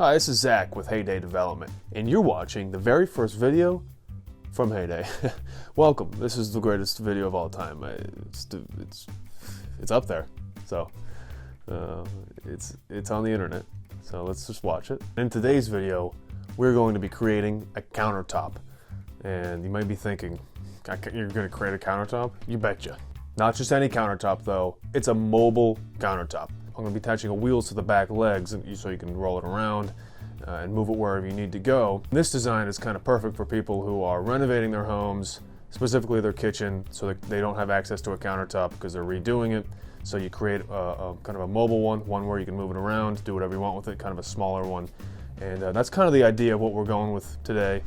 Hi, this is Zach with Heyday Development, and you're watching the very first video from Heyday. Welcome. This is the greatest video of all time. It's up there, so it's on the internet. So let's just watch it. In today's video, we're going to be creating a countertop, and you might be thinking, you're going to create a countertop? You betcha. Not just any countertop though. It's a mobile countertop. I'm going to be attaching wheels to the back legs so you can roll it around and move it wherever you need to go. This design is kind of perfect for people who are renovating their homes, specifically their kitchen, so that they don't have access to a countertop because they're redoing it. So you create a kind of a mobile one where you can move it around, do whatever you want with it, kind of a smaller one. And that's kind of the idea of what we're going with today.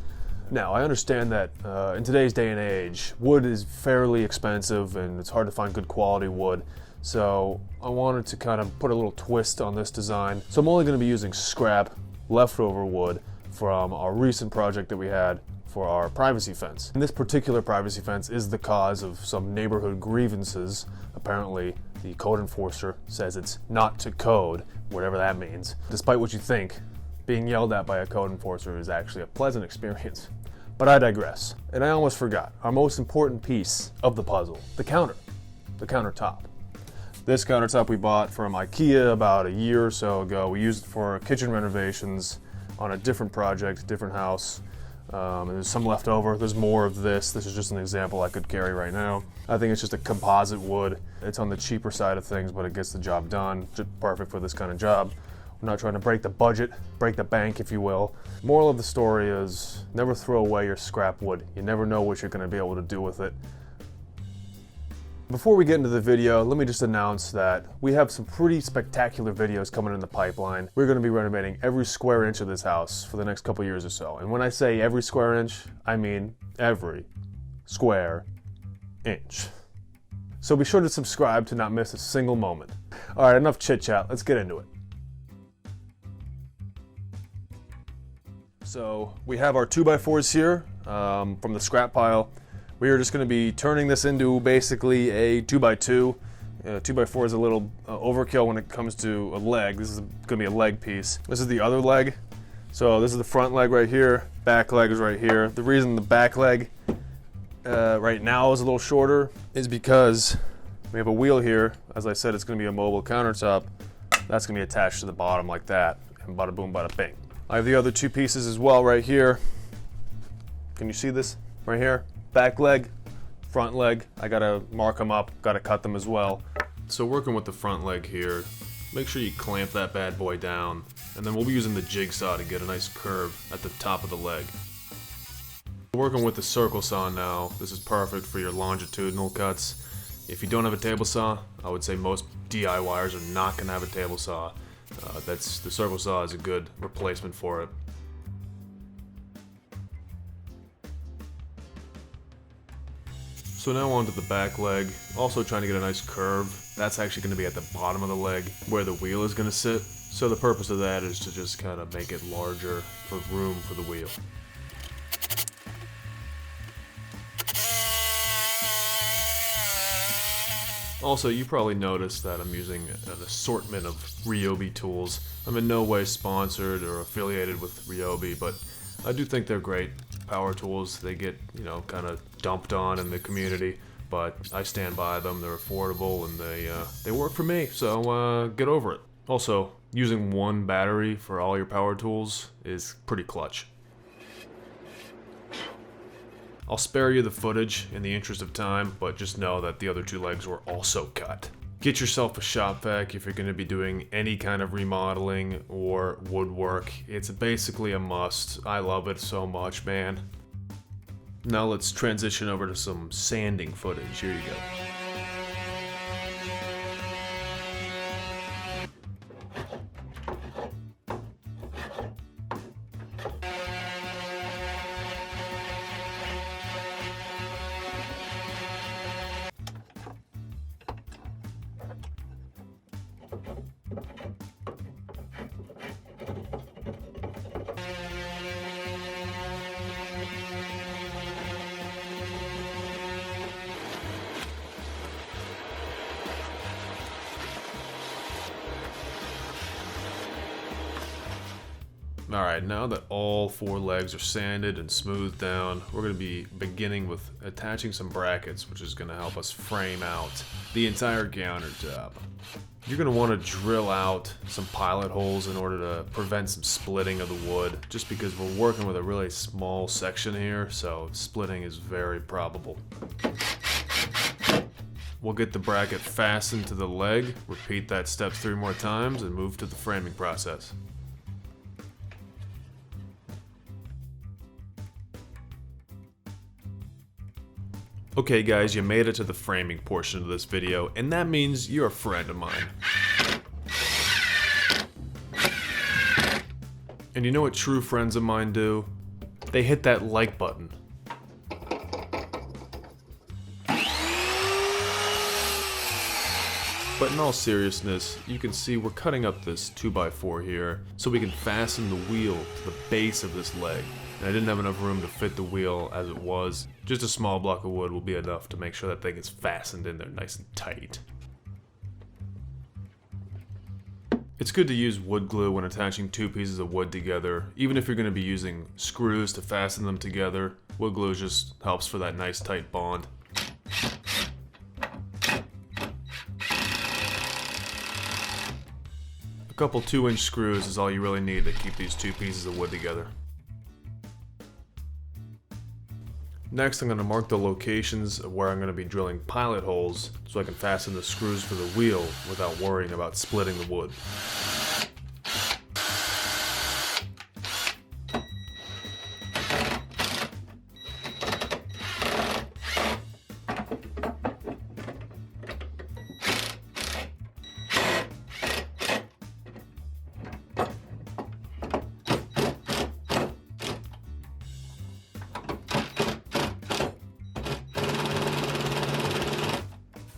Now, I understand that in today's day and age, wood is fairly expensive and it's hard to find good quality wood. So I wanted to kind of put a little twist on this design. So I'm only going to be using scrap, leftover wood from our recent project that we had for our privacy fence. And this particular privacy fence is the cause of some neighborhood grievances. Apparently, the code enforcer says it's not to code, whatever that means. Despite what you think, being yelled at by a code enforcer is actually a pleasant experience. But I digress. And I almost forgot our most important piece of the puzzle, the countertop. This countertop we bought from IKEA about a year or so ago. We used it for kitchen renovations on a different project, different house. And there's some left over. There's more of this. This is just an example I could carry right now. I think it's just a composite wood. It's on the cheaper side of things, but it gets the job done. Just perfect for this kind of job. We're not trying to break the budget, break the bank, if you will. Moral of the story is never throw away your scrap wood. You never know what you're going to be able to do with it. Before we get into the video, let me just announce that we have some pretty spectacular videos coming in the pipeline. We're going to be renovating every square inch of this house for the next couple years or so. And when I say every square inch, I mean every square inch. So be sure to subscribe to not miss a single moment. All right, enough chit chat. Let's get into it. So we have our 2x4s here from the scrap pile. We are just going to be turning this into basically a 2x2. 2x4 is a little overkill when it comes to a leg. This is going to be a leg piece. This is the other leg. So this is the front leg right here. Back leg is right here. The reason the back leg right now is a little shorter is because we have a wheel here. As I said, it's going to be a mobile countertop. That's going to be attached to the bottom like that. And bada boom, bada bing. I have the other two pieces as well right here. Can you see this right here? Back leg, front leg. I gotta mark them up, gotta cut them as well. So working with the front leg here, make sure you clamp that bad boy down, and then we'll be using the jigsaw to get a nice curve at the top of the leg. Working with the circle saw now, this is perfect for your longitudinal cuts. If you don't have a table saw, I would say most DIYers are not gonna have a table saw. The circle saw is a good replacement for it. So now onto the back leg, also trying to get a nice curve. That's actually going to be at the bottom of the leg where the wheel is going to sit. So the purpose of that is to just kind of make it larger for room for the wheel. Also, you probably noticed that I'm using an assortment of Ryobi tools. I'm in no way sponsored or affiliated with Ryobi, but I do think they're great power tools. They get, kind of dumped on in the community, but I stand by them. They're affordable and they work for me, so get over it. Also, using one battery for all your power tools is pretty clutch. I'll spare you the footage in the interest of time, but just know that the other two legs were also cut. Get yourself a shop vac if you're going to be doing any kind of remodeling or woodwork. It's basically a must. I love it so much, man. Now let's transition over to some sanding footage. Here you go. Alright, now that all 4 legs are sanded and smoothed down, we're going to be beginning with attaching some brackets, which is going to help us frame out the entire countertop. You're going to want to drill out some pilot holes in order to prevent some splitting of the wood, just because we're working with a really small section here, so splitting is very probable. We'll get the bracket fastened to the leg, repeat that step 3 more times, and move to the framing process. Okay guys, you made it to the framing portion of this video, and that means you're a friend of mine. And you know what true friends of mine do? They hit that like button. But in all seriousness, you can see we're cutting up this 2x4 here so we can fasten the wheel to the base of this leg. And I didn't have enough room to fit the wheel as it was. Just a small block of wood will be enough to make sure that thing is fastened in there nice and tight. It's good to use wood glue when attaching 2 pieces of wood together. Even if you're going to be using screws to fasten them together, wood glue just helps for that nice tight bond. A couple 2-inch screws is all you really need to keep these 2 pieces of wood together. Next, I'm going to mark the locations of where I'm going to be drilling pilot holes so I can fasten the screws for the wheel without worrying about splitting the wood.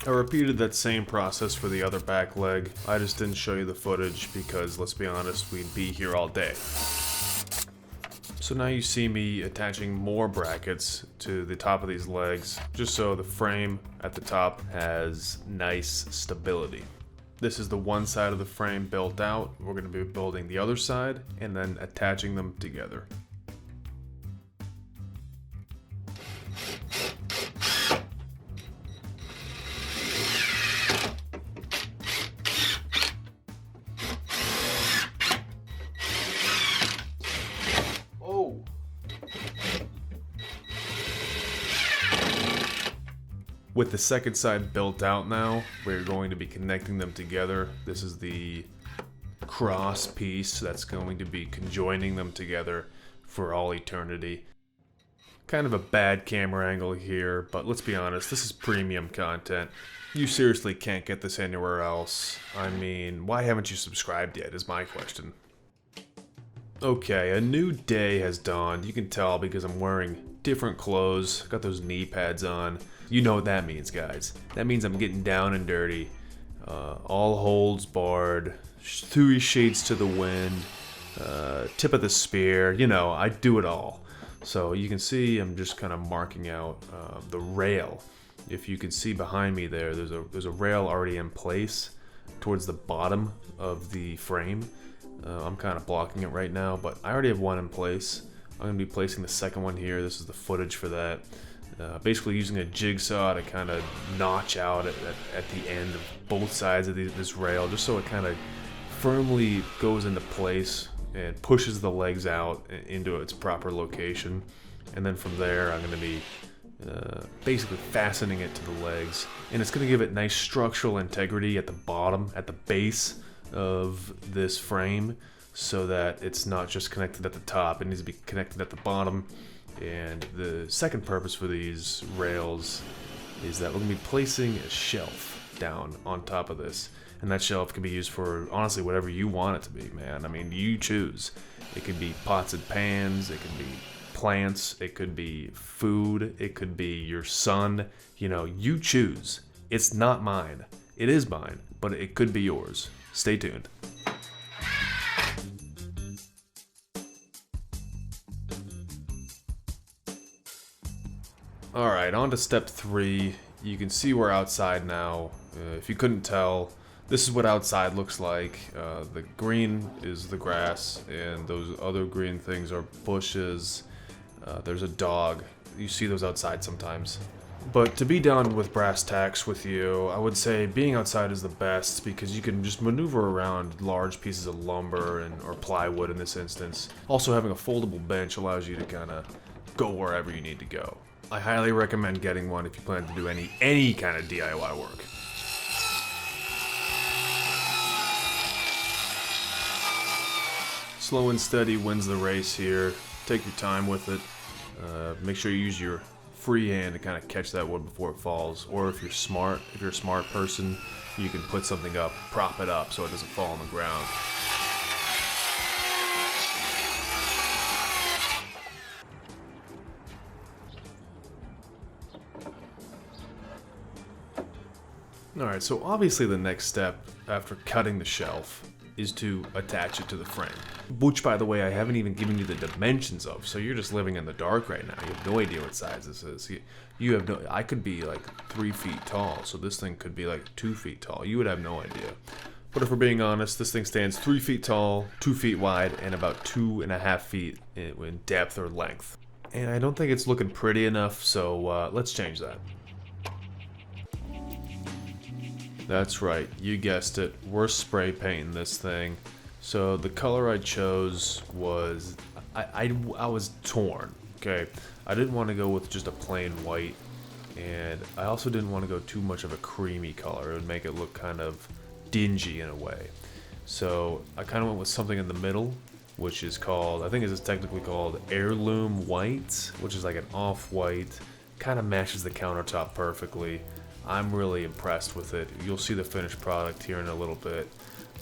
I repeated that same process for the other back leg. I just didn't show you the footage because, let's be honest, we'd be here all day. So now you see me attaching more brackets to the top of these legs, just so the frame at the top has nice stability. This is the one side of the frame built out. We're going to be building the other side and then attaching them together. With the second side built out now, we're going to be connecting them together. This is the cross piece that's going to be conjoining them together for all eternity. Kind of a bad camera angle here, but let's be honest, this is premium content. You seriously can't get this anywhere else. I mean, why haven't you subscribed yet is my question. Okay, a new day has dawned. You can tell because I'm wearing different clothes. Got those knee pads on. You know what that means, guys. That means I'm getting down and dirty. All holds barred. 3 shades to the wind. Tip of the spear. You know, I do it all. So you can see I'm just kind of marking out the rail. If you can see behind me there, there's a rail already in place towards the bottom of the frame. I'm kind of blocking it right now, but I already have one in place. I'm going to be placing the second one here. This is the footage for that. Basically using a jigsaw to kind of notch out at the end of both sides of this rail, just so it kind of firmly goes into place and pushes the legs out into its proper location. And then from there, I'm going to be basically fastening it to the legs. And it's going to give it nice structural integrity at the bottom, at the base of this frame, so that it's not just connected at the top. It needs to be connected at the bottom. And the second purpose for these rails is that we're going to be placing a shelf down on top of this. And that shelf can be used for, honestly, whatever you want it to be, man. I mean, you choose. It could be pots and pans, it could be plants, it could be food, it could be your son. You know, you choose. It's not mine. It is mine, but it could be yours. Stay tuned. Alright, on to step 3. You can see we're outside now. If you couldn't tell, This is what outside looks like. The green is the grass, and those other green things are bushes. There's a dog. You see those outside sometimes. But to be down with brass tacks with you, I would say being outside is the best because you can just maneuver around large pieces of lumber or plywood in this instance. Also, having a foldable bench allows you to kind of go wherever you need to go. I highly recommend getting one if you plan to do any kind of DIY work. Slow and steady wins the race here. Take your time with it. Make sure you use your free hand to kind of catch that wood before it falls. Or if you're a smart person, you can put something up, prop it up so it doesn't fall on the ground. Alright, so obviously the next step after cutting the shelf is to attach it to the frame. Which, by the way, I haven't even given you the dimensions of, so you're just living in the dark right now. You have no idea what size this is. You have no... I could be like 3 feet tall, so this thing could be like 2 feet tall. You would have no idea. But if we're being honest, this thing stands 3 feet tall, 2 feet wide, and about 2.5 feet in depth or length. And I don't think it's looking pretty enough, so let's change that. That's right, you guessed it, we're spray painting this thing. So the color I chose was, I was torn, okay? I didn't want to go with just a plain white, and I also didn't want to go too much of a creamy color. It would make it look kind of dingy in a way. So I kind of went with something in the middle, which is called, I think it's technically called Heirloom White, which is like an off-white, kind of matches the countertop perfectly. I'm really impressed with it. You'll see the finished product here in a little bit,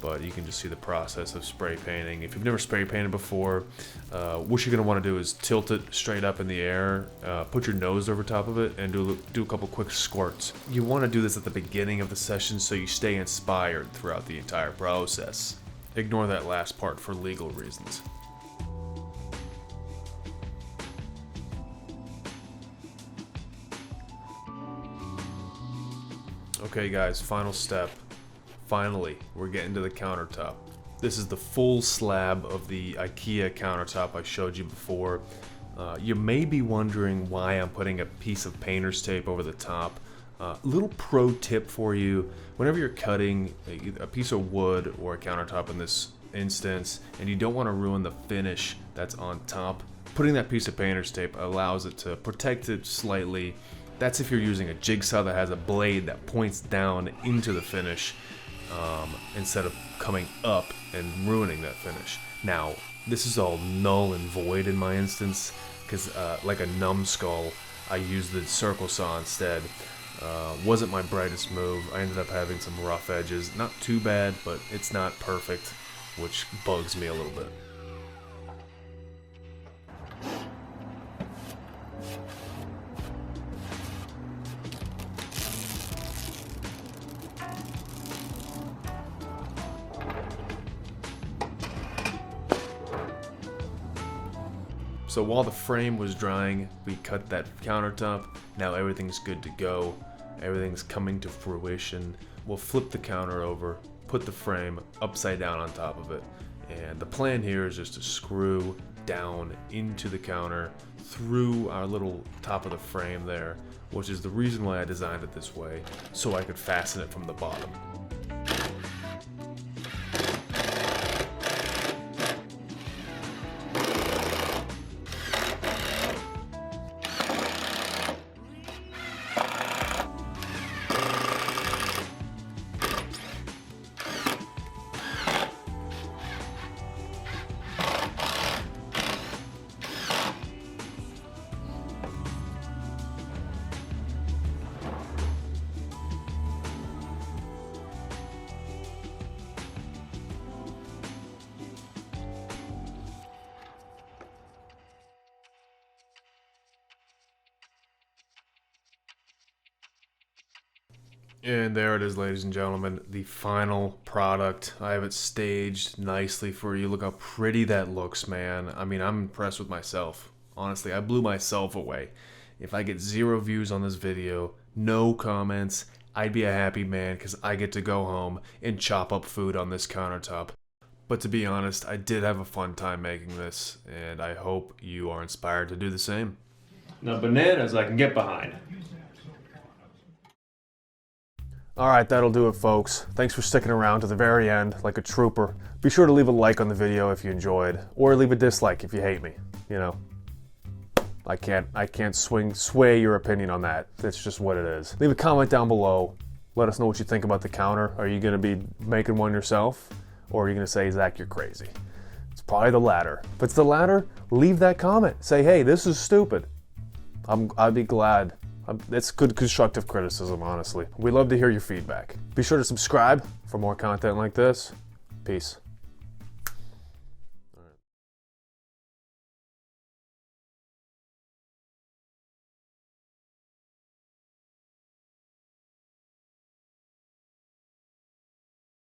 but you can just see the process of spray painting. If you've never spray painted before, what you're going to want to do is tilt it straight up in the air, put your nose over top of it, and do a couple quick squirts. You want to do this at the beginning of the session so you stay inspired throughout the entire process. Ignore that last part for legal reasons. Okay guys, final step. Finally, we're getting to the countertop. This is the full slab of the IKEA countertop I showed you before. You may be wondering why I'm putting a piece of painter's tape over the top. Little pro tip for you, whenever you're cutting a piece of wood or a countertop in this instance, and you don't want to ruin the finish that's on top, putting that piece of painter's tape allows it to protect it slightly. That's if you're using a jigsaw that has a blade that points down into the finish instead of coming up and ruining that finish. Now, this is all null and void in my instance because like a numbskull, I used the circle saw instead. Wasn't my brightest move. I ended up having some rough edges. Not too bad, but it's not perfect, which bugs me a little bit. So while the frame was drying, we cut that countertop. Now everything's good to go. Everything's coming to fruition. We'll flip the counter over, put the frame upside down on top of it. And the plan here is just to screw down into the counter through our little top of the frame there, which is the reason why I designed it this way, so I could fasten it from the bottom. And there it is, ladies and gentlemen, the final product. I have it staged nicely for you. Look how pretty that looks, man. I mean, I'm impressed with myself. Honestly, I blew myself away. If I get 0 views on this video, no comments, I'd be a happy man because I get to go home and chop up food on this countertop. But to be honest, I did have a fun time making this, and I hope you are inspired to do the same. Now bananas I can get behind. Alright, that'll do it, folks. Thanks for sticking around to the very end like a trooper. Be sure to leave a like on the video if you enjoyed, or leave a dislike if you hate me. You know, I can't sway your opinion on that. That's just what it is. Leave a comment down below. Let us know what you think about the counter. Are you going to be making one yourself? Or are you going to say, Zach, you're crazy? It's probably the latter. If it's the latter, leave that comment. Say, hey, this is stupid. I'd be glad. It's good constructive criticism, honestly. We love to hear your feedback. Be sure to subscribe for more content like this. Peace.